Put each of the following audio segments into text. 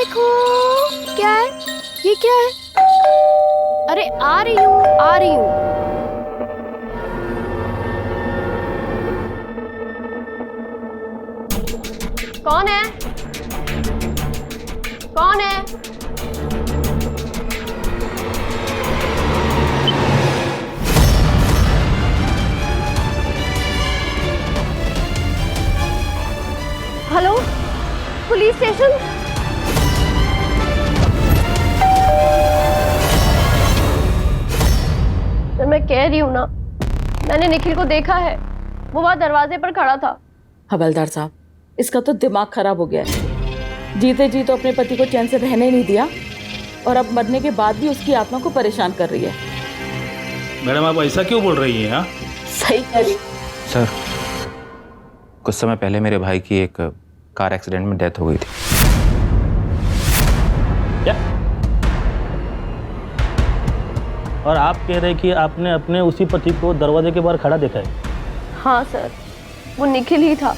देखो क्या है, ये क्या है? अरे आ रही हूँ, आ रही हूँ। कौन है? कौन है? Hello, police station. तो मैं कह रही हूँ ना, मैंने निखिल को देखा है, वो वहां दरवाजे पर खड़ा था। हवलदार साहब, इसका तो दिमाग खराब हो गया है। जीते जी तो अपने पति को चैन से रहने नहीं दिया और अब मरने के बाद भी उसकी आत्मा को परेशान कर रही है। मैडम आप ऐसा क्यों बोल रही हैं? हाँ सही कह रही। सर, कुछ समय पहले मेरे भाई की एक कार एक्सीडेंट में डेथ हो गई थी। क्या? और आप कह रहे हैं कि आपने अपने उसी पति को दरवाजे के बाहर खड़ा देखा है? हाँ सर, वो निखिल ही था।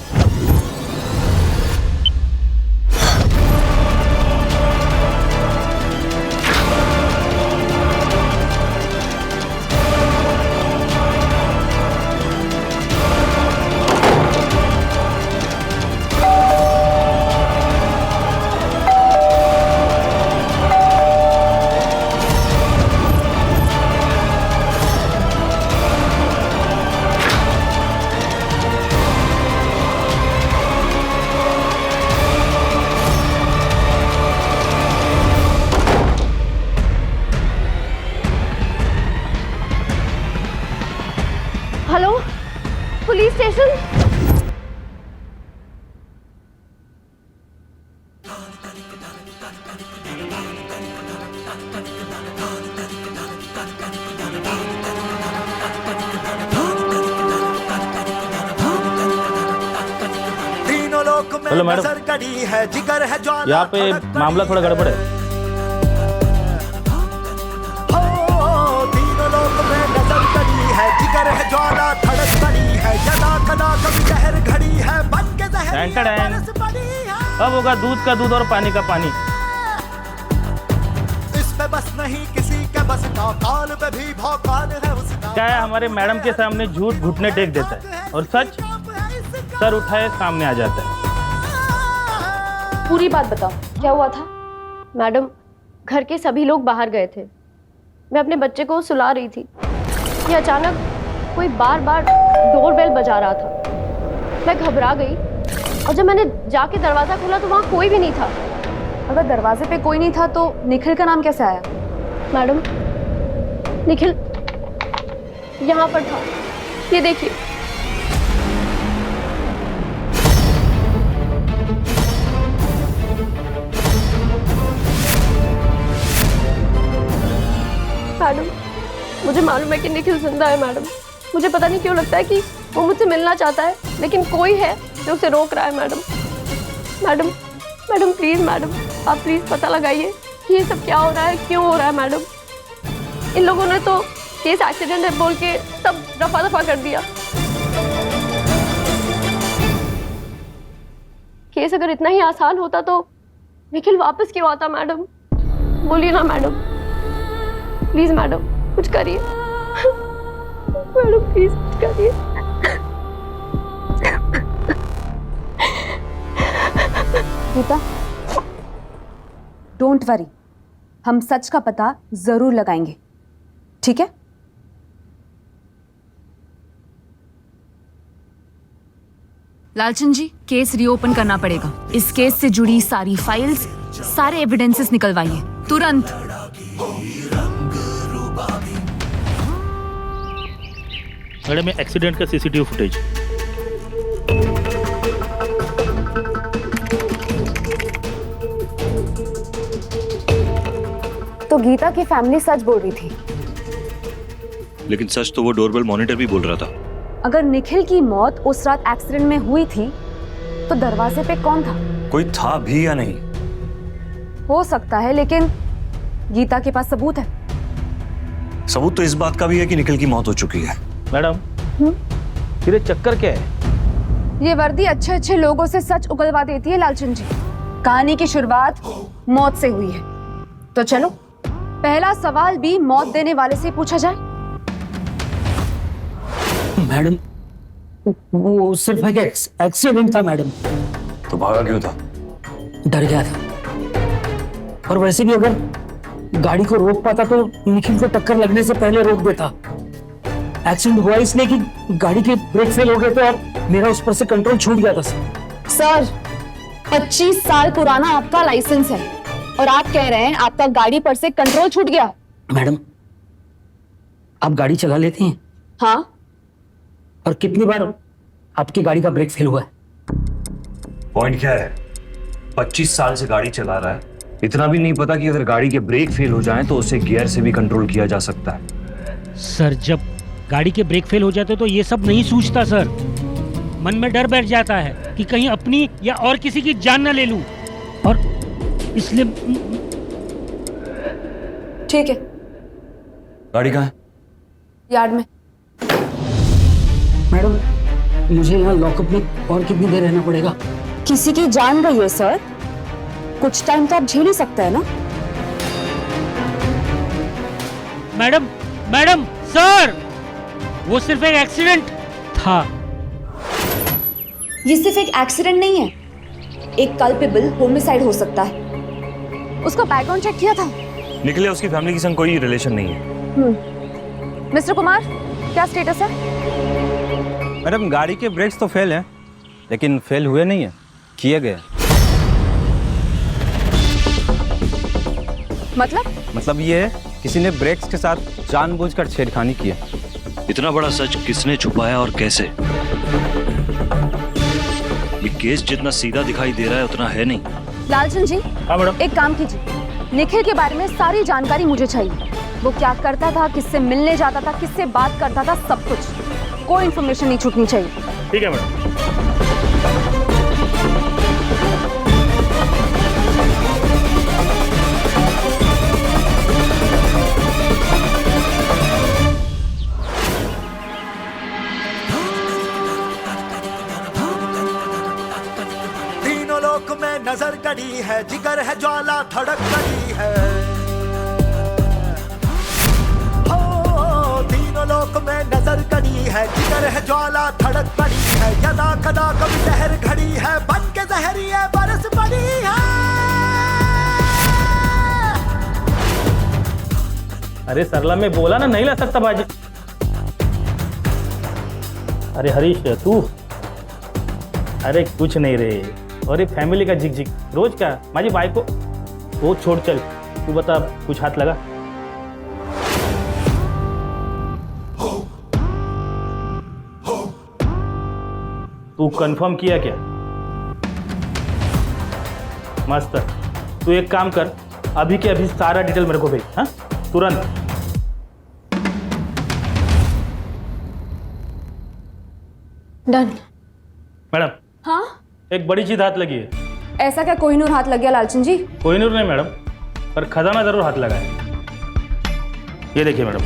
Hello, police station. Hello madam, यहाँ पे मामला थोड़ा गड़बड़ है। अब होगा दूध का दूध और पानी का पानी। इस पे बस नहीं किसी के बस का, काल पे भी भौकाल है उसका। क्या है, हमारे मैडम के सामने झूठ घुटने टेक देता है और सच सर उठाए सामने आ जाता है। पूरी बात बताओ, क्या हुआ था? मैडम, घर के सभी लोग बाहर गए थे, मैं अपने बच्चे को सुला रही थी कि अचानक कोई बार बार डोरबेल बजा रहा था। मैं घबरा गई और जब मैंने जाके दरवाज़ा खोला तो वहाँ कोई भी नहीं था। अगर दरवाजे पे कोई नहीं था तो निखिल का नाम कैसे आया? मैडम, निखिल यहाँ पर था, ये देखिए। मैडम, मुझे मालूम है कि निखिल जिंदा है मैडम। मुझे पता नहीं क्यों लगता है कि वो मुझसे मिलना चाहता है, लेकिन कोई है जो उसे रोक रहा है madam. Madam, madam please madam, आप प्लीज़ पता लगाइए कि ये सब क्या हो रहा है, क्यों हो रहा है मैडम। इन लोगों ने तो केस एक्सीडेंट है बोल के सब रफा दफा कर दिया। केस अगर इतना ही आसान होता तो निखिल वापस क्यों आता मैडम? बोलिए ना मैडम, प्लीज मैडम कुछ करिए। मैडम प्लीज कुछ करिए। गीता, डोंट वरी, हम सच का पता जरूर लगाएंगे, ठीक है? लालचंद जी, केस रीओपन करना पड़ेगा। इस केस से जुड़ी सारी फाइल्स, सारे एविडेंसेस निकलवाइए तुरंत। मैडम, एक्सीडेंट का सीसीटीवी फुटेज। तो गीता की फैमिली सच बोल रही थी, लेकिन सच तो वो डोरबेल मॉनिटर भी बोल रहा था। अगर निखिल की मौत उस रात एक्सीडेंट में हुई थी तो दरवाजे पे कौन था? कोई था भी या नहीं? हो सकता है, लेकिन गीता के पास सबूत है। सबूत तो इस बात का भी है कि निखिल की मौत हो चुकी है। मैडम, फिर ये चक्कर क्या है? ये वर्दी अच्छे अच्छे लोगों से सच उगलवा देती है लालचंद जी। कहानी की शुरुआत मौत से हुई है। तो चलो पहला सवाल भी मौत देने वाले से पूछा जाए। मैडम वो सिर्फ एक एक्सीडेंट था मैडम। तो भागा क्यों था? डर गया था। और वैसे भी अगर गाड़ी को रोक पाता तो निखिल को टक्कर लगने से पहले रोक देता। एक्सीडेंट हुआ इसलिए कि गाड़ी के ब्रेक फेल हो गए थे और मेरा उस पर से कंट्रोल छूट गया था सर 25 साल पुराना आपका लाइसेंस है और आप कह रहे हैं आपका गाड़ी पर से कंट्रोल छूट गया। मैडम आप गाड़ी चला लेती हैं? हाँ। और कितनी बार आपकी गाड़ी का ब्रेक फेल हुआ है? पॉइंट क्या है? 25 साल से गाड़ी चला रहा है, इतना भी नहीं पता कि अगर गाड़ी के ब्रेक फेल हो जाएं तो उसे गियर से भी कंट्रोल किया जा सकता है। सर जब गाड़ी के ब्रेक फेल हो जाते तो ये सब नहीं सूझता सर। मन में डर बैठ जाता है कि कहीं अपनी या और किसी की जान ना ले लूं, और इसलिए। ठीक है, गाड़ी कहाँ है? यार्ड में। मैडम मुझे यहाँ लॉकअप में और कितनी देर रहना पड़ेगा? किसी की जान गई है सर, कुछ टाइम तो आप झेल ही सकते हैं ना। मैडम मैडम सर वो सिर्फ एक एक्सीडेंट था। ये सिर्फ एक एक्सीडेंट नहीं है, एक कल्पेबल होमिसाइड हो सकता है। उसका बैकग्राउंड चेक किया था? निकले उसकी फैमिली के संग कोई रिलेशन नहीं है। मिस्टर कुमार क्या स्टेटस है? मैडम गाड़ी के ब्रेक्स तो फेल हैं, लेकिन फेल हुए नहीं है, किए गए। मतलब ये है किसी ने ब्रेक्स के साथ जानबूझकर छेड़खानी की है। इतना बड़ा सच किसने छुपाया और कैसे? ये केस जितना सीधा दिखाई दे रहा है उतना है नहीं। लालचंद जी, हाँ मैडम। एक काम कीजिए, निखिल के बारे में सारी जानकारी मुझे चाहिए। वो क्या करता था, किससे मिलने जाता था, किससे बात करता था, सब कुछ। कोई इन्फॉर्मेशन नहीं छूटनी चाहिए। ठीक है मैडम। तीनों लोक में नजर गड़ी है, जिगर है ज्वाला धड़क गड़ी है। हो तीनों लोक में नजर गड़ी है, जिगर है ज्वाला धड़क पड़ी है। यदा कदा कभी लहर घड़ी है, बन के जहरिए बरस पड़ी है। अरे सरला में बोला ना नहीं ला सकता बाजी। अरे हरीश तू, अरे कुछ नहीं रे, और ये फैमिली का झिक झिक रोज का। माजी बाइक को वो छोड़, चल तू बता कुछ हाथ लगा? तू कंफर्म किया क्या? मस्त। तू एक काम कर, अभी के अभी सारा डिटेल मेरे को भेज। हाँ तुरंत। डन। मैडम हाँ, एक बड़ी चीज हाथ लगी है। ऐसा क्या कोहिनूर हाथ लग गया लालचंद जी? कोहिनूर नहीं मैडम, पर खजाना जरूर हाथ लगा है। ये देखिए मैडम,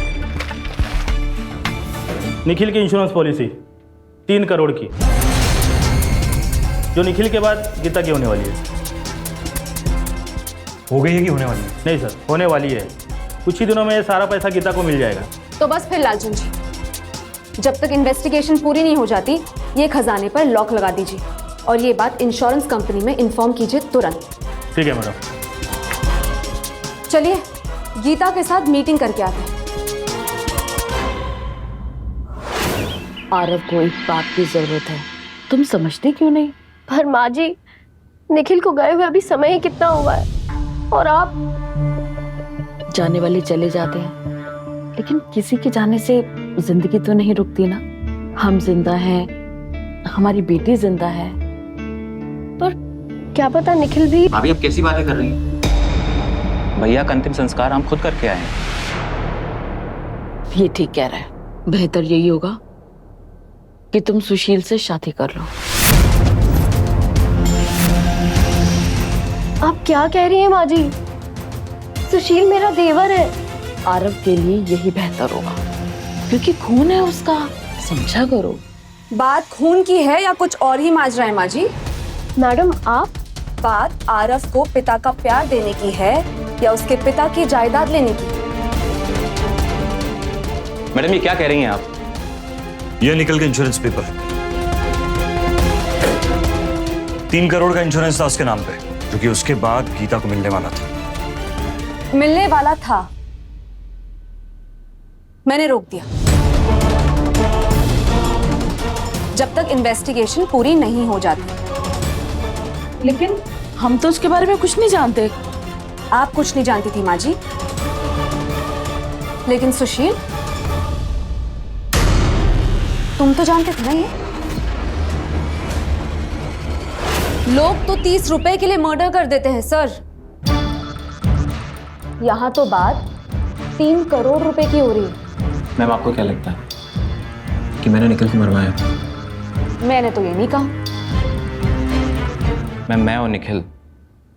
निखिल की इंश्योरेंस पॉलिसी 3 करोड़ की, जो निखिल के बाद गीता की होने वाली है। हो गई है कि होने वाली है? नहीं सर, होने वाली है। कुछ ही दिनों में ये सारा पैसा गीता को मिल जाएगा। तो बस फिर लालचंद जी, जब तक इन्वेस्टिगेशन पूरी नहीं हो जाती ये खजाने पर लॉक लगा दीजिए और ये बात इंश्योरेंस कंपनी में इन्फॉर्म कीजिए तुरंत। ठीक है मैडम। चलिए गीता के साथ मीटिंग करके आते हैं। आरव को एक बात की जरूरत है, तुम समझते क्यों नहीं? पर माँ जी, निखिल को गए हुए अभी समय ही कितना हुआ है, और आप? जाने वाले चले जाते हैं, लेकिन किसी के जाने से जिंदगी तो नहीं रुकती ना। हम जिंदा हैं, हमारी बेटी जिंदा है, पर क्या पता निखिल भी। भाभी अब कैसी बातें कर रही हैं? भैया का अंतिम संस्कार हम खुद करके आए हैं। ये ठीक कह रहा है। बेहतर यही होगा कि तुम सुशील से शादी कर लो। आप क्या कह रही हैं माँ जी? सुशील मेरा देवर है। आरव के लिए यही बेहतर होगा, क्योंकि खून है उसका, समझा करो। बात खून की है या कुछ और ही माजरा है माँ जी? मैडम आप बात आरव को पिता का प्यार देने की है या उसके पिता की जायदाद लेने की? मैडम ये क्या कह रही हैं आप? ये निकल के इंश्योरेंस पेपर 3 करोड़ का इंश्योरेंस था उसके नाम पे, जो कि उसके बाद गीता को मिलने वाला था। मिलने वाला था, मैंने रोक दिया जब तक इन्वेस्टिगेशन पूरी नहीं हो जाती। लेकिन हम तो उसके बारे में कुछ नहीं जानते। आप कुछ नहीं जानती थी माँ जी, लेकिन सुशील तुम तो जानते थे ना। ये लोग तो 30 रुपए के लिए मर्डर कर देते हैं सर, यहां तो बात 3 करोड़ रुपए की हो रही है। मैम आपको क्या लगता है कि मैंने निखिल को मरवाया? मैंने तो ये नहीं कहा। मैम मैं और निखिल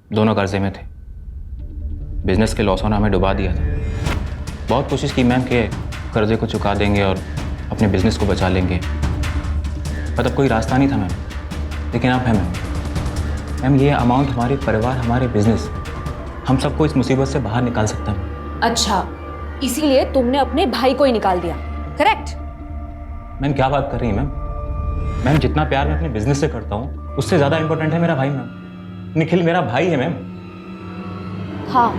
दोनों कर्जे में थे। बिजनेस के लॉसों ने हमें डुबा दिया था। बहुत कोशिश की मैम कि कर्जे को चुका देंगे और अपने बिजनेस को बचा लेंगे, मतलब कोई रास्ता नहीं था मैम। लेकिन आप हैं मैम, ये अमाउंट हमारे परिवार, हमारे बिजनेस, हम सबको इस मुसीबत से बाहर निकाल सकता है। अच्छा, इसीलिए तुमने अपने भाई को ही निकाल दिया, करेक्ट? मैम क्या बात कर रही हैं मैम? मैम जितना प्यार मैं अपने बिजनेस से करता हूँ उससे ज़्यादा इंपॉर्टेंट है मेरा भाई मैम। निखिल मेरा भाई है मैम। हाँ,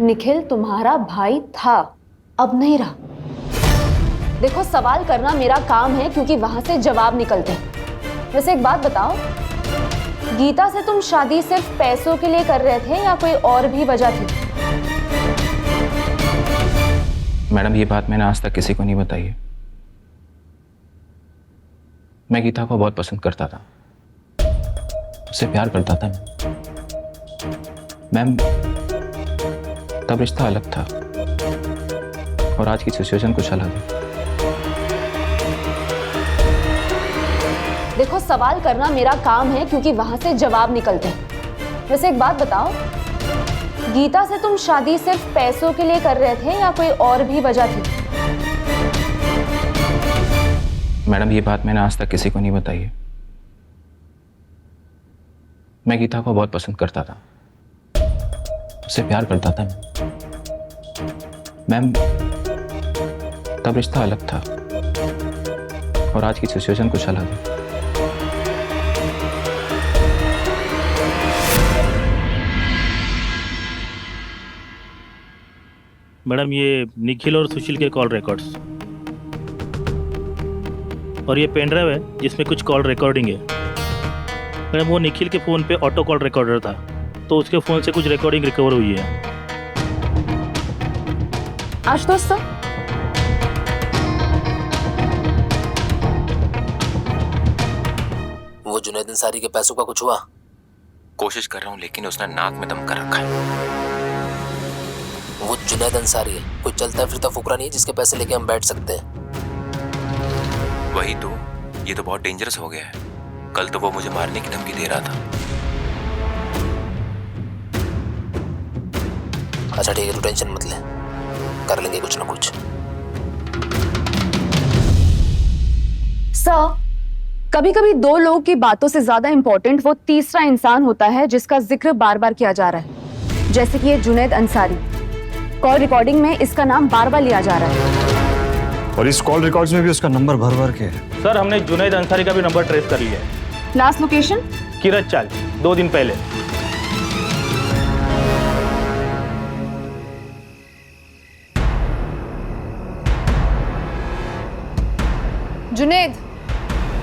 निखिल तुम्हारा भाई था, अब नहीं रहा। देखो, सवाल करना मेरा काम है क्योंकि वहां से जवाब निकलते हैं। वैसे एक बात बताओ, गीता से तुम शादी सिर्फ पैसों के लिए कर रहे थे या कोई और भी वजह थी? मैडम ये बात मैंने आज तक किसी को नहीं बताई है। मैं गीता को बहुत पसंद करता था, उससे प्यार करता था मैम। तब रिश्ता अलग था और आज की सिचुएशन कुछ अलग है। देखो, सवाल करना मेरा काम है क्योंकि वहां से जवाब निकलते हैं। वैसे एक बात बताओ, गीता से तुम शादी सिर्फ पैसों के लिए कर रहे थे या कोई और भी वजह थी? मैडम ये बात मैंने आज तक किसी को नहीं बताई है। मैं गीता को बहुत पसंद करता था, उससे प्यार करता था मैम। तब रिश्ता अलग था और आज की सिचुएशन कुछ अलग है। मैडम ये निखिल और सुशील के कॉल रिकॉर्ड्स, और ये पेन ड्राइव है जिसमें कुछ कॉल रिकॉर्डिंग है। मैडम वो निखिल के फ़ोन पे ऑटो कॉल रिकॉर्डर था, तो उसके फ़ोन से कुछ रिकॉर्डिंग रिकवर हुई है। आशुतोष सर, वो जुनैद अंसारी के पैसों का कुछ हुआ? कोशिश कर रहा हूँ लेकिन उसने नाक में दम कर रखा है। वो जुनैद अंसारी है, कोई चलता फिरता फुकरा नहीं है जिसके पैसे लेके हम बैठ सकते हैं। वही तो, ये तो बहुत डेंजरस हो गया है। कल तो वो मुझे मारने की धमकी दे रहा था। अच्छा ठीक है, तू टेंशन मत ले, कर लेंगे कुछ ना कुछ। सर, कभी कभी 2 लोगों की बातों से ज्यादा इंपॉर्टेंट वो तीसरा इंसान होता है जिसका जिक्र बार बार किया जा रहा है, जैसे कि ये जुनैद अंसारी। कॉल रिकॉर्डिंग में इसका नाम बार बार लिया जा रहा है और इस कॉल रिकॉर्ड्स में भी उसका नंबर भर भर के है। सर हमने जुनैद अंसारी का भी नंबर ट्रेस कर लिया है। लास्ट लोकेशन किरत चाल, 2 दिन पहले।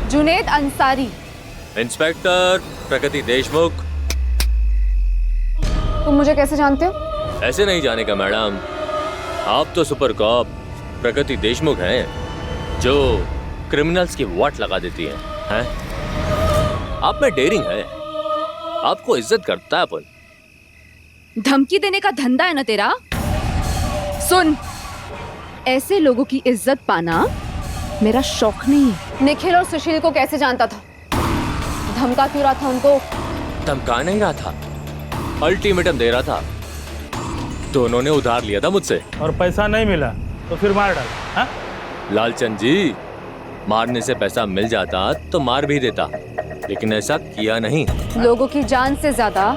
जुनैद अंसारी। इंस्पेक्टर प्रगति देशमुख। तुम मुझे कैसे जानते हो? ऐसे नहीं जाने का मैडम, आप तो सुपर कॉप प्रगति देशमुख हैं, जो क्रिमिनल्स की वाट लगा देती हैं। आप में डेयरिंग है, आपको इज्जत करता है अपन। धमकी देने का धंधा है ना तेरा? सुन, ऐसे लोगों की इज्जत पाना मेरा शौक नहीं है। निखिल और सुशील को कैसे जानता था? धमका क्यों रहा था उनको? धमका नहीं रहा था, अल्टीमेटम दे रहा था। दोनों ने उधार लिया था मुझसे और पैसा नहीं मिला तो फिर मार डाला। हाँ? लालचंद जी, मारने से पैसा मिल जाता तो मार भी देता, लेकिन ऐसा किया नहीं। लोगों की जान से ज्यादा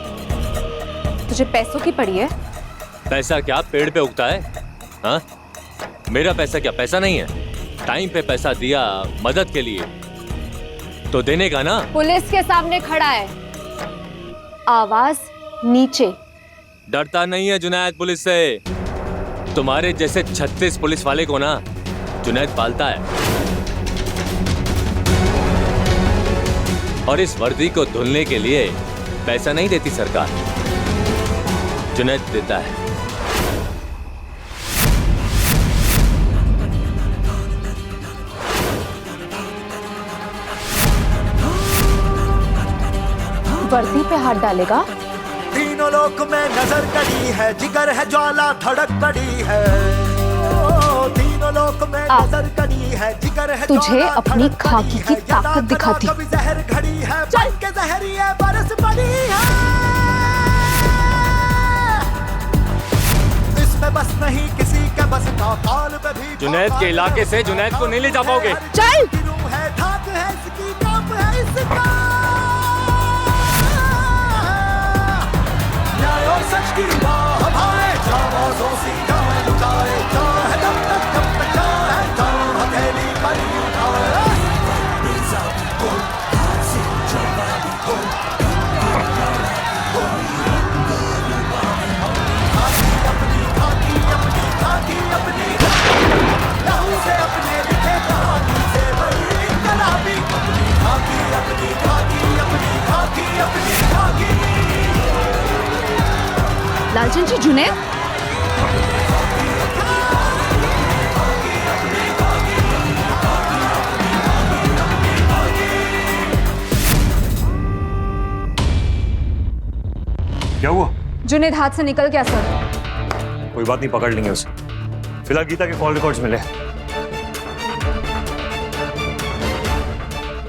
तुझे पैसों की पड़ी है। पैसा क्या पेड़ पे उगता है? हाँ, मेरा पैसा क्या पैसा नहीं है? टाइम पे पैसा दिया मदद के लिए तो देने का ना। पुलिस के सामने खड़ा है, आवाज नीचे। डरता नहीं है जुनैद पुलिस से। तुम्हारे जैसे 36 पुलिस वाले को ना जुनैद पालता है, और इस वर्दी को धुलने के लिए पैसा नहीं देती सरकार, जुनैद देता है। वर्दी पे हाथ डालेगा? तीनों लोक में नजर कड़ी है, जिगर है ज्वाला धड़क पड़ी है। तीनों लोक में नजर कड़ी है, जिगर है तुझे अपनी खाकी की ताकत दिखाती। कभी जहर घड़ी है, बन के जहरिए बरस पड़ी है। इसमें बस नहीं किसी के बस का, काल पे भी जुनैद के इलाके से जुनैद को नहीं ले जा पाओगे। चल। है धाक है इसकी, कांप है इसका। न्याय और सच की राह भाए, जाबाजों से जाए लुटाए, चाहे जब तक चाहे, जान हथेली पर उठाए। लहू से अपने लिखे कहानी से बड़ी इनकलाबी, अपनी खाकी अपनी खाकी अपनी खाकी अपनी खाकी। लालचंद जी, जुनैद क्या हुआ? जुनैद हाथ से निकल गया सर। कोई बात नहीं, पकड़ लेंगे उसे। फिलहाल गीता के कॉल रिकॉर्ड्स मिले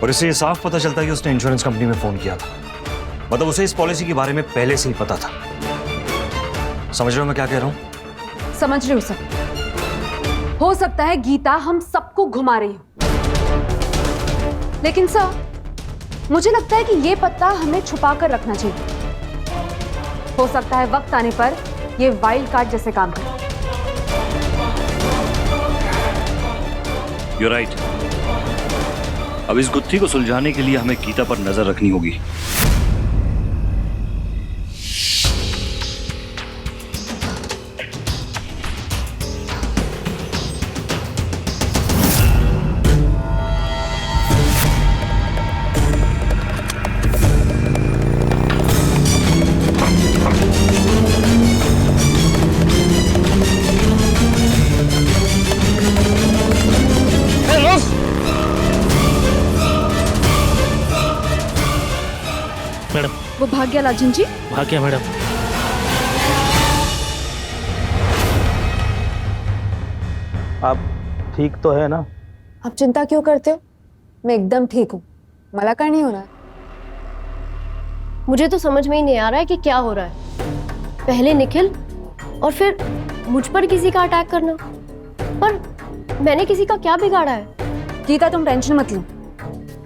और इससे ये साफ पता चलता है कि उसने इंश्योरेंस कंपनी में फोन किया था। मतलब उसे इस पॉलिसी के बारे में पहले से ही पता था। समझ रहे हो मैं क्या कह रहा हूं? समझ रही हूँ सर। हो सकता है गीता हम सबको घुमा रही हो, लेकिन सर मुझे लगता है कि ये पत्ता हमें छुपा कर रखना चाहिए। हो सकता है वक्त आने पर ये वाइल्ड कार्ड जैसे काम करे। You're right. अब इस गुत्थी को सुलझाने के लिए हमें गीता पर नजर रखनी होगी। मैडम, वो भाग गया लालचंद जी। भाग गया मैडम। आप ठीक तो है ना? आप चिंता क्यों करते हो? मैं एकदम ठीक हूँ। मला का नहीं हो रहा? मुझे तो समझ में ही नहीं आ रहा है कि क्या हो रहा है। पहले निखिल और फिर मुझ पर किसी का अटैक करना। पर मैंने किसी का क्या बिगाड़ा है? गीता तुम टेंशन मत लो।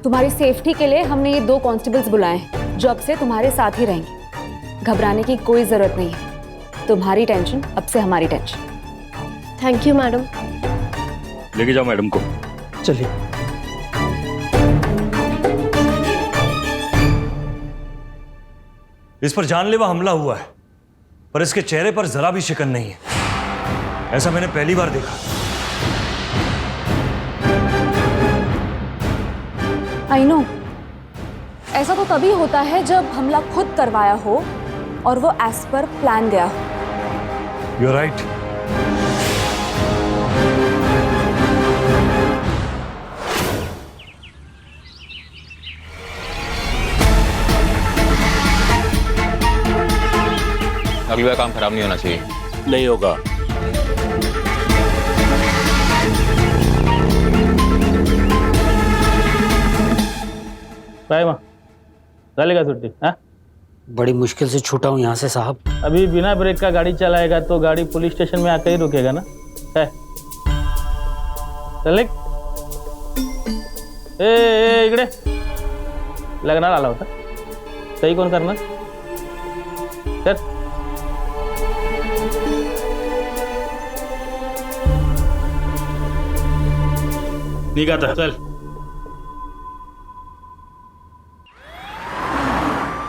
तुम्हारी सेफ्टी के लिए हमने ये 2 कांस्टेबल्स बुलाए हैं जो अब से तुम्हारे साथ ही रहेंगे। घबराने की कोई जरूरत नहीं है। तुम्हारी टेंशन अब से हमारी टेंशन। Thank you madam. लेके जाओ मैडम को। चलिए। इस पर जानलेवा हमला हुआ है, पर इसके चेहरे पर जरा भी शिकन नहीं है। ऐसा मैंने पहली बार देखा। आई नो, ऐसा तो तभी होता है जब हमला खुद करवाया हो और वो एज पर प्लान गया हो। You're right. अगली बार काम खराब नहीं होना चाहिए। नहीं होगा। बाय माँ, चलेगा छुट्टी? हाँ, बड़ी मुश्किल से छूटा हूँ यहाँ से साहब। अभी बिना ब्रेक का गाड़ी चलाएगा तो गाड़ी पुलिस स्टेशन में आकर ही रुकेगा ना? है चले। ए इकडे लग्नाला आला होता. सही कोण करणार? तर निघ आता, चल.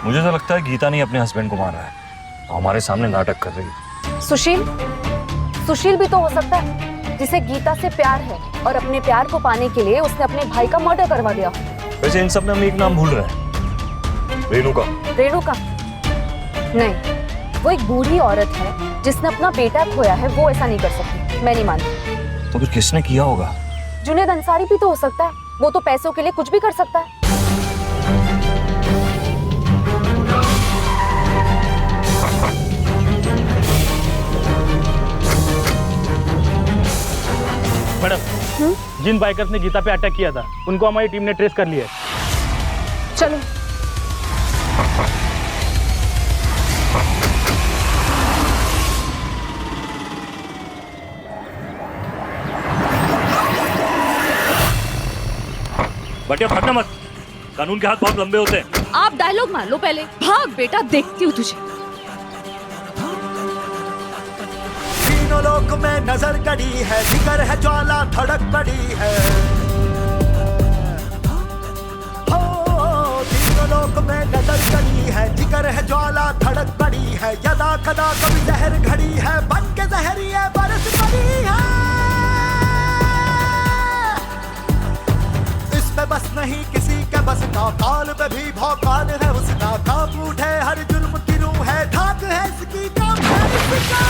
मुझे तो लगता है गीता ने अपने हस्बैंड को मारा है, हमारे सामने नाटक कर रही है. सुशील भी तो हो सकता है, जिसे गीता से प्यार है और अपने प्यार को पाने के लिए उसने अपने भाई का मर्डर करवा दिया. वैसे इन सब में हम एक नाम भूल रहे हैं, रेणुका. नहीं, वो एक बूढ़ी औरत है जिसने अपना बेटा खोया है. वो ऐसा नहीं कर सकती, मैं नहीं मानती. तो फिर किसने किया होगा? जुनैद अंसारी भी तो हो सकता है. वो तो पैसों के लिए कुछ भी कर सकता है. मैडम, जिन बाइकर्स ने गीता पे अटैक किया था उनको हमारी टीम ने ट्रेस कर लिया है. चलो. बटिया भागना मत, कानून के हाथ बहुत लंबे होते हैं. आप डायलॉग मार लो पहले. भाग बेटा, देखती हूँ तुझे. तीनों लोक में नजर गड़ी है, जिगर है ज्वाला धड़क पड़ी है. हो तीनों लोक में नजर गड़ी है, जिगर है ज्वाला धड़क पड़ी है. यदा कदा कभी जहर घड़ी है, बन के जहरिए बरस पड़ी है. इसमें बस नहीं किसी के बस का, काल पे भी भौकाल है उसका. कांप उठे हर जुर्म की रूह है, धाक है इसकी काम है इसका.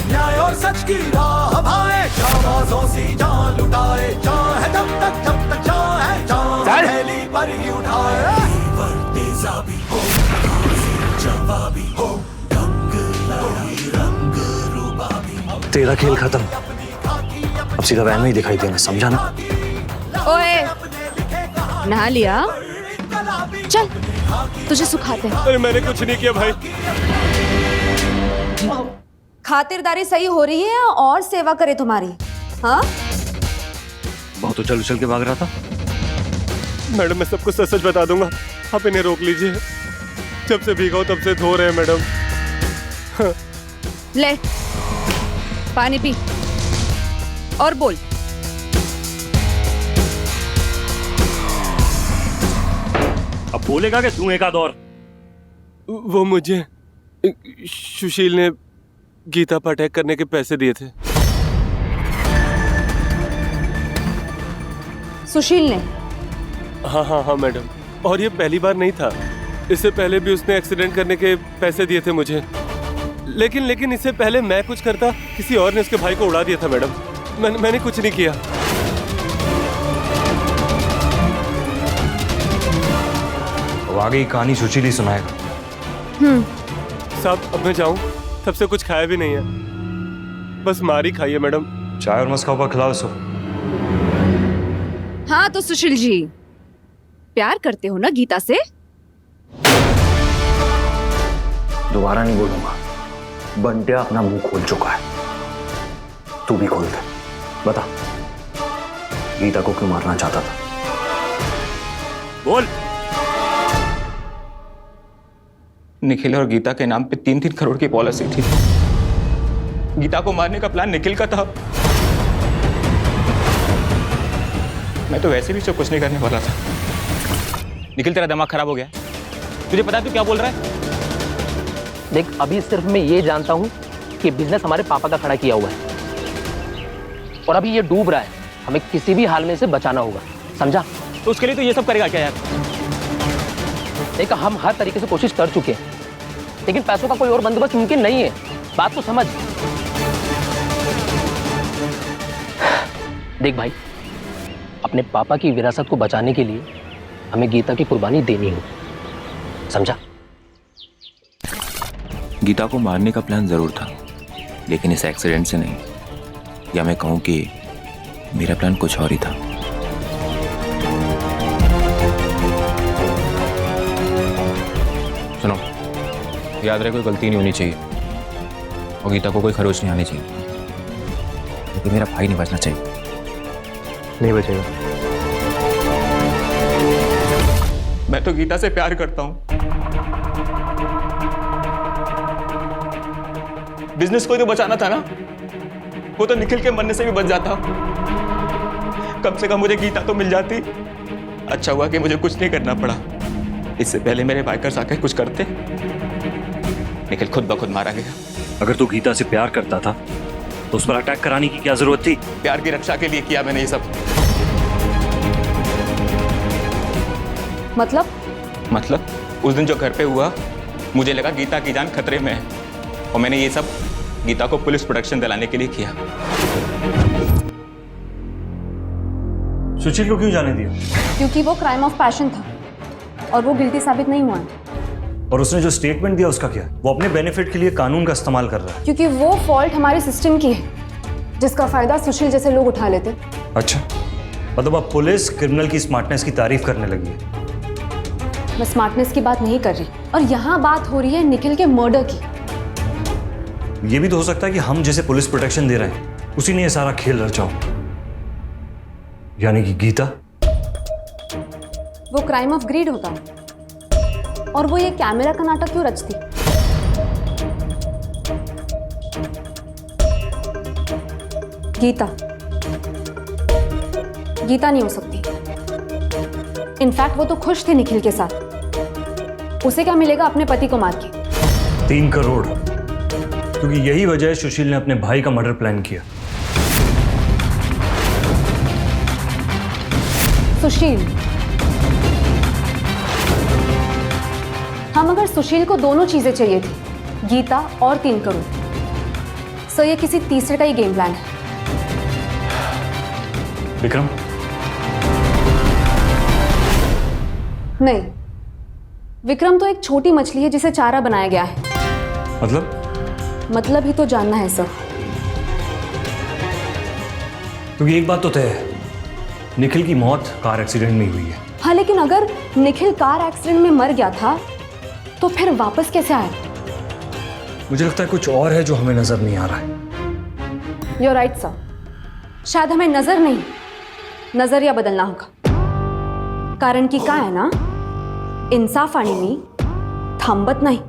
न्याय और सच की राह भाए, जाबाजों सी जान लुटाए. चाहे जब तक चाहे जान पहली पर ही उठाए. तेजाबी हो, जवाबी हो, ढंग लड़ाई रंग रूबाबी. तेरा खेल खत्म, अब सीधा वैन में ही दिखाई देना, समझा ना? ओए, नहा लिया? चल, तुझे सुखाते हैं. अरे मैंने कुछ नहीं किया भाई. खातिरदारी सही हो रही है और सेवा करे तुम्हारी. हाँ, बहुत उछल उछल के भाग रहा था. मैडम मैं सबको सच सच बता दूंगा, आप इन्हें रोक लीजिए. जब से भीगा हूं तब से धो रहे हैं मैडम. ले, पानी पी और बोल. अब बोलेगा कि तू एक आध और. वो मुझे सुशील ने गीता पर अटैक करने के पैसे दिए थे. सुशील ने? हाँ मैडम, और ये पहली बार नहीं था. इससे पहले भी उसने एक्सीडेंट करने के पैसे दिए थे मुझे. लेकिन इससे पहले मैं कुछ करता, किसी और ने उसके भाई को उड़ा दिया था मैडम. मैंने कुछ नहीं किया. अब आगे की कहानी सुशील ही सुनाएगा. साहब अब मैं जाऊं? तब से कुछ खाया भी नहीं है, बस मार ही खाई है मैडम. चाय और मस्का हुआ खिलाओ सो. हाँ तो सुशील जी, प्यार करते हो ना गीता से? दोबारा नहीं बोलूंगा. बंटिया अपना मुंह खोल चुका है, तू भी खोल दे. बता, गीता को क्यों मारना चाहता था? बोल. निखिल और गीता के नाम पे 3-3 करोड़ की पॉलिसी थी. गीता को मारने का प्लान निखिल का था. मैं तो वैसे भी सब कुछ नहीं करने वाला था. निखिल, तेरा दिमाग खराब हो गया. तुझे पता है तू क्या बोल रहा है? देख, अभी सिर्फ मैं ये जानता हूँ कि बिजनेस हमारे पापा का खड़ा किया हुआ है और अभी ये डूब रहा है. हमें किसी भी हाल में इसे बचाना होगा, समझा? तो उसके लिए तो ये सब करेगा क्या यार? देख, हम हर तरीके से कोशिश कर चुके हैं, लेकिन पैसों का कोई और बंदोबस्त मुमकिन नहीं है. बात तो समझ. देख भाई, अपने पापा की विरासत को बचाने के लिए हमें गीता की कुर्बानी देनी होगी, समझा? गीता को मारने का प्लान जरूर था, लेकिन इस एक्सीडेंट से नहीं. या मैं कहूं कि मेरा प्लान कुछ और ही था. सुनो, याद रहे कोई गलती नहीं होनी चाहिए और गीता को कोई खरोच नहीं आनी चाहिए. लेकिन मेरा भाई नहीं बचना चाहिए. नहीं बचेगा. मैं तो गीता से प्यार करता हूं। बिजनेस को ही तो बचाना था ना, वो तो निखिल के मरने से भी बच जाता। कम से कम मुझे गीता तो मिल जाती। अच्छा हुआ कि मुझे कुछ नहीं करना पड़ा। इससे पहले मेरे बाइकर्स आकर कुछ करते, निखिल खुद ब खुद मारा गया। अगर तू गीता से प्यार करता था तो उस पर अटैक कराने की क्या जरूरत थी? प्यार की रक्षा के लिए किया मैंने ये सब। मतलब उस दिन जो घर पे हुआ, मुझे लगा गीता की जान खतरे में है, और मैंने ये सब गीता को पुलिस प्रोटेक्शन दिलाने के लिए किया। सुशील को क्यों जाने दिया? क्योंकि वो क्राइम ऑफ पैशन था और वो गिल्टी साबित नहीं हुआ है। और उसने जो स्टेटमेंट दिया उसका क्या? वो अपने बेनिफिट के लिए कानून का इस्तेमाल कर रहा है। क्योंकि वो फॉल्ट हमारे सिस्टम की है, जिसका फायदा सुशील जैसे लोग उठा लेते। अच्छा, मतलब अब पुलिस क्रिमिनल की स्मार्टनेस की तारीफ करने लगी है। मैं स्मार्टनेस की बात नहीं कर रही, और यहाँ बात हो रही है निखिल के मर्डर की। ये भी तो हो सकता है कि हम जैसे पुलिस प्रोटेक्शन दे रहे हैं, उसी ने ये सारा खेल रचा हो। यानी कि गीता। वो क्राइम ऑफ ग्रीड होता, और वो ये कैमरा का नाटक क्यों रचती? गीता नहीं हो सकती। इनफैक्ट वो तो खुश थे निखिल के साथ। उसे क्या मिलेगा अपने पति को मार के? 3 करोड़। क्योंकि यही वजह है सुशील ने अपने भाई का मर्डर प्लान किया। सुशील, हम अगर सुशील को दोनों चीजें चाहिए थी, गीता और 3 करोड़, सो ये किसी तीसरे का ही गेम प्लान है। विक्रम? नहीं, विक्रम तो एक छोटी मछली है जिसे चारा बनाया गया है। मतलब ही तो जानना है सर। क्योंकि एक बात तो तय है, निखिल की मौत कार एक्सीडेंट में हुई है। हाँ, लेकिन अगर निखिल कार एक्सीडेंट में मर गया था तो फिर वापस कैसे आया? मुझे लगता है कुछ और है जो हमें नजर नहीं आ रहा है। You're right, sir. शायद हमें नजर नहीं, नजरिया बदलना होगा। कारण की काय आहे ना, इंसाफ आणि मी थांबत नाही।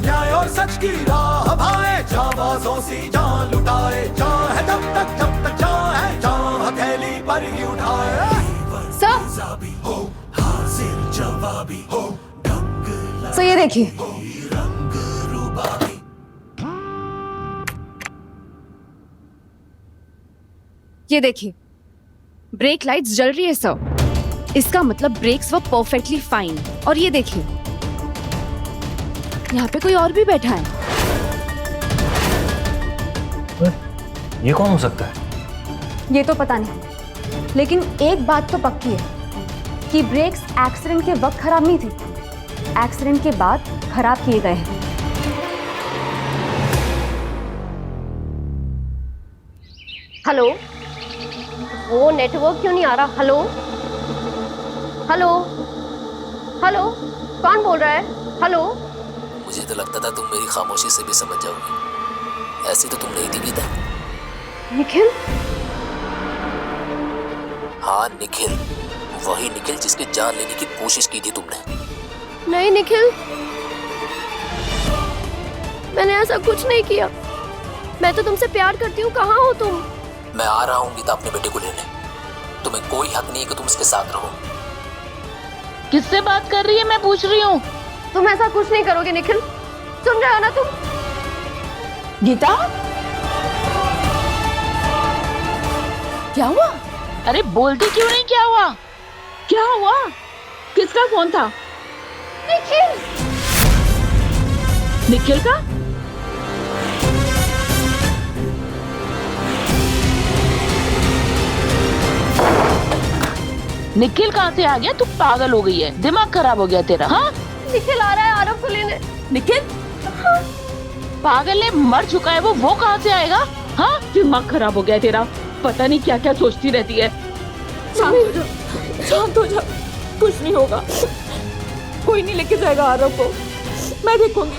न्याय और सच की राह भाए, जाबाजों सी जान लुटाए, चाहे जब तक जान है, जान हथेली पर ही उठाए। सर, हाजिर जवाबी हो, सो ये देखिए, ये देखिए, ब्रेक लाइट्स जल रही है सर। इसका मतलब ब्रेक्स वर परफेक्टली फाइन। और ये देखिए, यहाँ पे कोई और भी बैठा है। ये कौन हो सकता है? ये तो पता नहीं, लेकिन एक बात तो पक्की है कि ब्रेक्स एक्सीडेंट के वक्त खराब नहीं थी, एक्सीडेंट के बाद खराब किए गए हैं। हेलो, वो नेटवर्क क्यों नहीं आ रहा? हेलो हेलो हेलो, कौन बोल रहा है? हेलो। मुझे तो लगता था तुम मेरी खामोशी से भी समझ जाओगी। ऐसी तो तुम नहीं थी गीता। निखिल? हाँ निखिल, वही निखिल जिसकी जान लेने की कोशिश की थी तुमने। नहीं निखिल, मैंने ऐसा कुछ नहीं किया। मैं तो तुमसे प्यार करती हूँ। कहाँ हो तुम? मैं आ रहा हूँ गीता अपने बेटे को लेने। तुम्हें कोई हक नहीं है कि तुम इसके साथ रहो। किससे बात कर रही है? मैं पूछ रही हूँ। तुम ऐसा कुछ नहीं करोगे निखिल, सुन रहे हो ना तुम? गीता, क्या हुआ? अरे बोलती क्यों नहीं? क्या हुआ? क्या हुआ? किसका फोन था? निखिल। निखिल का? निखिल कहाँ से आ गया? तू पागल हो गई है, दिमाग खराब हो गया तेरा। हाँ, निखिल आ रहा है आरव को लेने। निखिल पागल है, मर चुका है वो कहाँ से आएगा? हाँ, दिमाग खराब हो गया है तेरा, पता नहीं क्या क्या सोचती रहती है। शांत हो जा, शांत हो जा, कुछ नहीं होगा, कोई नहीं लेके जाएगा आरव को, मैं देखूंगी।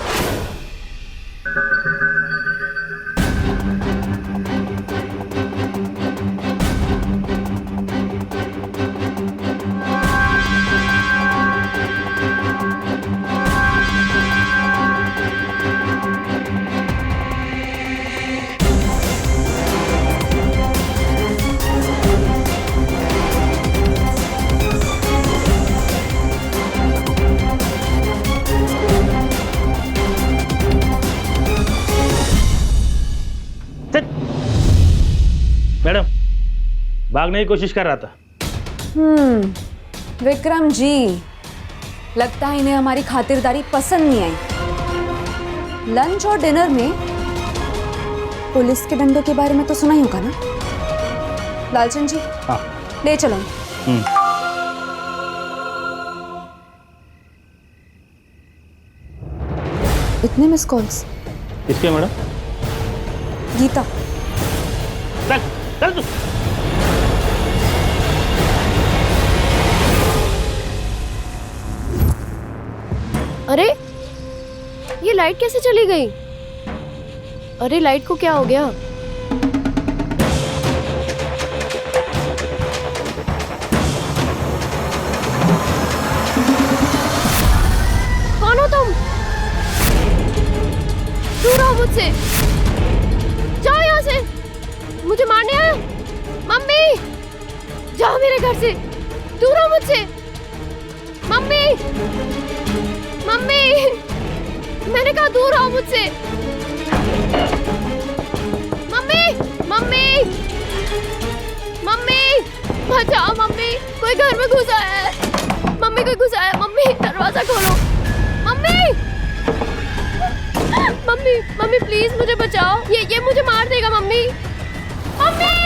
मैडम, भागने की कोशिश कर रहा था। विक्रम जी, लगता है इन्हें हमारी खातिरदारी पसंद नहीं आई। लंच और डिनर में पुलिस के डंडों के बारे में तो सुना ही होगा ना? लालचंद जी, हाँ। ले चलो। इतने मिस कॉल्स किसके मैडम? गीता। चल चल तू। अरे ये लाइट कैसे चली गई? अरे लाइट को क्या हो गया? कौन हो तुम? दूर रहो मुझसे, जाओ यहाँ से, मुझे मारने आए? मम्मी, जाओ मेरे घर से, दूर रहो मुझसे। मम्मी, मम्मी, मैंने कहा दूर रहो मुझसे। मम्मी, मम्मी, मम्मी, बचाओ मम्मी, कोई घर में घुसा है। मम्मी, कोई घुसा है। मम्मी, दरवाजा खोलो। मम्मी, मम्मी, मम्मी प्लीज मुझे बचाओ, ये मुझे मार देगा। Mummy, mummy.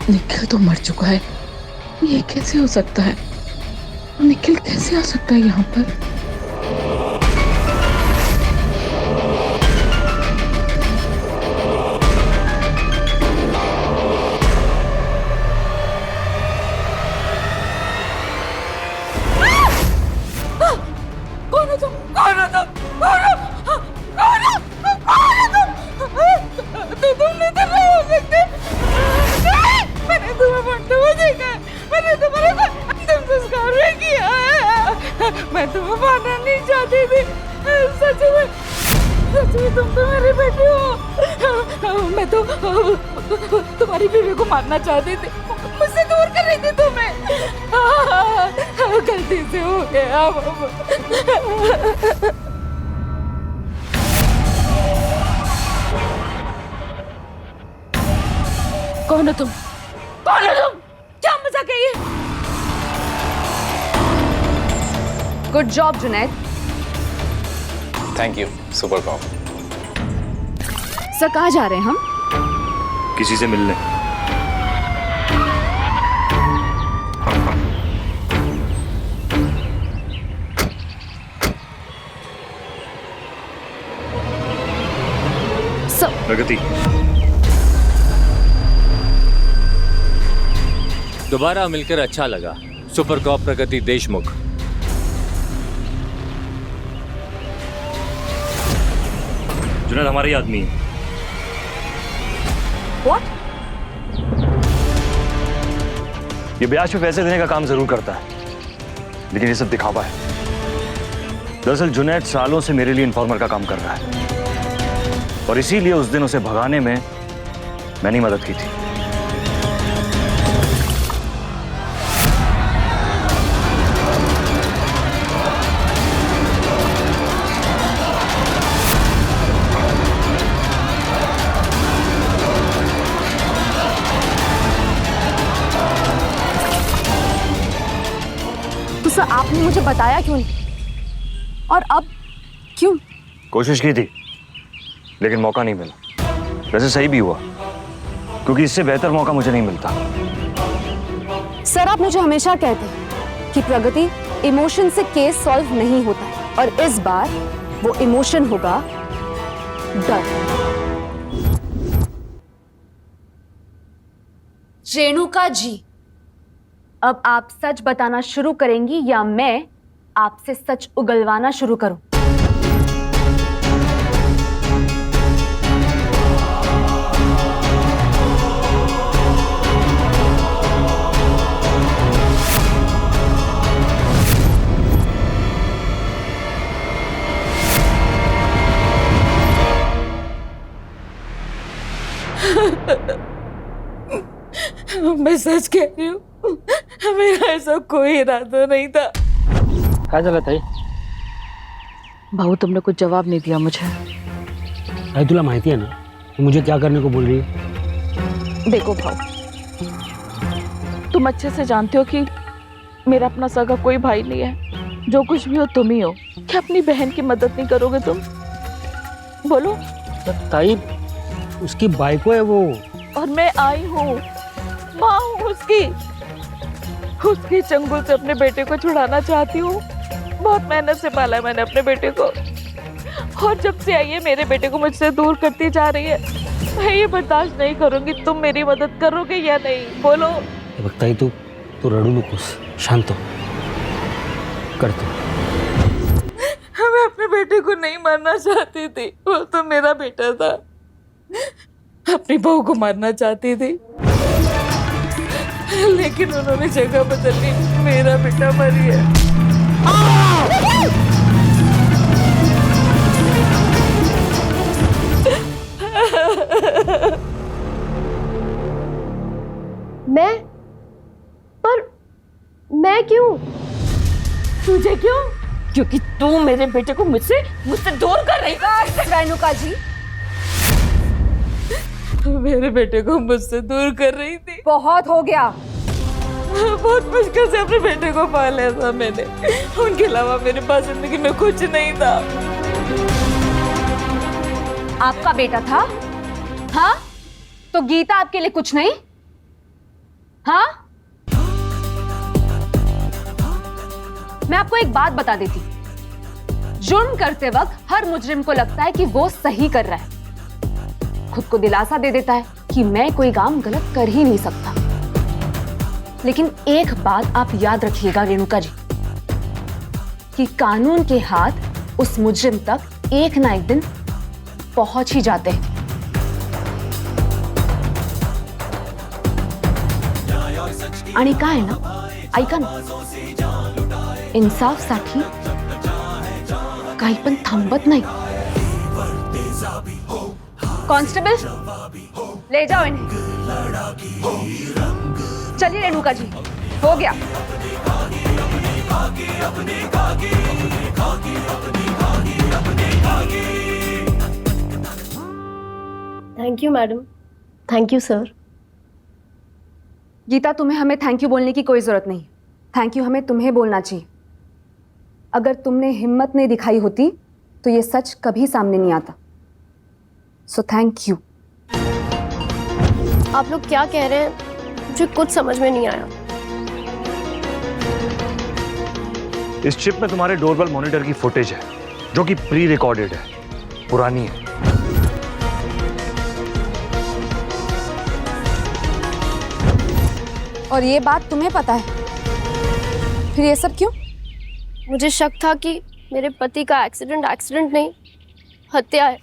निखिल तो मर चुका है, ये कैसे हो सकता है? निखिल कैसे आ सकता है यहाँ पर? कौन हो तुम? कौन हो तुम? कौन हो? कौन हो? कौन हो तुम? तुम नहीं तो नहीं हो सकते। मैंने तुम्हें मरते हुए देखा है, मैंने तुम्हारे को अंतिम संस्कार भी किया है। मैं तुम्हें मारना नहीं चाहती थी, सच में तुम तो मेरी बेटी हो। मैं तो तुम्हारी बीवी को मारना चाहती थी, मुझसे दूर कर रही थी तुम्हें। गलती से हो गया। कौन हो तुम? कौन हो तुम? क्या मजाक है ये? Good job Junaid. Thank you super cop. Sir कहाँ जा रहे हैं हम? किसी से मिलने। प्रगति, दोबारा मिलकर अच्छा लगा। सुपर कॉप प्रगति देशमुख। जुनैद हमारा ही आदमी है। What? ये ब्याज पे पैसे देने का काम जरूर करता है, लेकिन ये सब दिखावा है। दरअसल जुनैद सालों से मेरे लिए इन्फॉर्मर का काम कर रहा है, और इसीलिए उस दिन उसे भगाने में मैंने मदद की थी। अच्छा आपने मुझे बताया क्यों नहीं? और अब क्यों? कोशिश की थी लेकिन मौका नहीं मिला। वैसे सही भी हुआ क्योंकि इससे बेहतर मौका मुझे नहीं मिलता। सर आप मुझे हमेशा कहते हैं कि प्रगति इमोशन से केस सॉल्व नहीं होता है, और इस बार वो इमोशन होगा डर। रेणुका जी, अब आप सच बताना शुरू करेंगी या मैं आपसे सच उगलवाना शुरू करूं? मैं सच कह रही हूँ, मेरा ऐसा कोई इरादा नहीं था। काय झालं ताई? भाऊ तुमने कुछ जवाब नहीं दिया मुझे। ताई तुला माहिती है ना कि मुझे क्या करने को बोल रही है? देखो भाऊ, तुम अच्छे से जानते हो कि मेरा अपना सगा कोई भाई नहीं है। जो कुछ भी हो तुम ही हो। क्या अपनी बहन की मदद नहीं करोगे तुम? बोलो। ताई उसकी बाइको है वो। और मैं आई हूँ, माँ हूँ उसकी। उसके चंगुल से अपने बेटे को छुड़ाना चाहती हूँ। बहुत मेहनत से पाला है मैंने अपने बेटे को, और जब से आई है मेरे बेटे को मुझसे दूर करती जा रही है। मैं ये बर्दाश्त नहीं करूंगी। तुम मेरी मदद करोगे या नहीं? बोलो। ताई तू रडू नकोस, शांत हो, करतो। मैं अपने बेटे को नहीं मारना चाहती थी, वो तो मेरा बेटा था। अपनी बहू को मारना चाहती थी, लेकिन उन्होंने जगह बदल ली। मेरा बेटा मरी है। मैं क्यों? तुझे क्यों? क्योंकि तू मेरे बेटे को मुझसे दूर कर रही है। रेणुका जी, मेरे बेटे को मुझसे दूर कर रही थी। बहुत हो गया। बहुत मुश्किल से अपने बेटे को पाला था मैंने। उनके अलावा मेरे पास जिंदगी में कुछ नहीं था। आपका बेटा था? हाँ, तो गीता आपके लिए कुछ नहीं? हाँ, मैं आपको एक बात बता देती, जुर्म करते वक्त हर मुजरिम को लगता है कि वो सही कर रहा है, खुद को दिलासा दे देता है कि मैं कोई काम गलत कर ही नहीं सकता। लेकिन एक बात आप याद रखिएगा रेणुका जी, कि कानून के हाथ उस मुजरिम तक एक ना एक दिन पहुंच ही जाते हैं। आणि काय आहे ना, ऐका ना, इन्साफसाठी काही पण थांबत नाही। कांस्टेबल, ले जाओ इन्हें। चलिए रेणुका जी, हो गया। Thank you madam. Thank you sir. Geeta, तुम्हें हमें थैंक यू बोलने की कोई जरूरत नहीं। थैंक यू हमें तुम्हें बोलना चाहिए। अगर तुमने हिम्मत नहीं दिखाई होती तो ये सच कभी सामने नहीं आता। So thank you. आप लोग क्या कह रहे हैं, मुझे कुछ समझ में नहीं आया। इस चिप में तुम्हारे डोरबेल मॉनिटर की फुटेज है जो कि प्री रिकॉर्डेड है, पुरानी है। और ये बात तुम्हें पता है, फिर ये सब क्यों? मुझे शक था कि मेरे पति का एक्सीडेंट नहीं, हत्या है।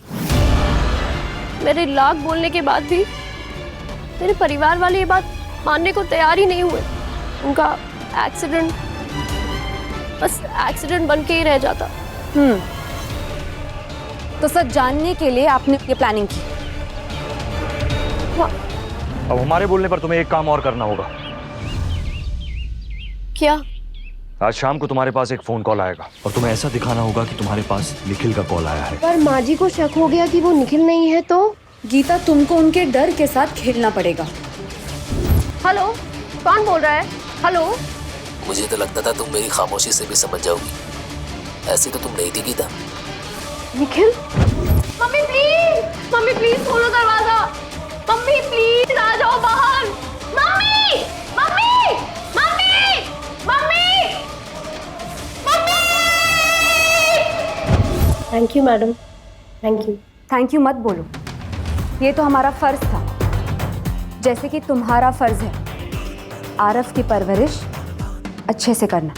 मेरे लाख बोलने के बाद भी मेरे परिवार वाले ये बात मानने को तैयार ही नहीं हुए। उनका एक्सीडेंट बस एक्सीडेंट बन के ही रह जाता। तो सच जानने के लिए आपने ये प्लानिंग की? अब हमारे बोलने पर तुम्हें एक काम और करना होगा। क्या? आज शाम को तुम्हारे पास एक फोन कॉल आएगा और तुम्हें ऐसा दिखाना होगा कि तुम्हारे पास निखिल का कॉल आया है। पर माँ जी को शक हो गया कि वो निखिल नहीं है तो? गीता, तुमको उनके डर के साथ खेलना पड़ेगा। हेलो, कौन बोल रहा है? हेलो, मुझे तो लगता था तुम मेरी खामोशी से भी समझ जाओगी। ऐसी तो तुम नहीं थी गीता। निखिल, मम्मी प्लीज खोलो दरवाजा। मम्मी प्लीज आ जाओ बाहर। Mummy mummy mummy mummy mummy. Thank you madam, thank you. Thank you मत बोलो, ये तो हमारा फर्ज था, जैसे कि तुम्हारा फर्ज है आरफ की परवरिश अच्छे से करना।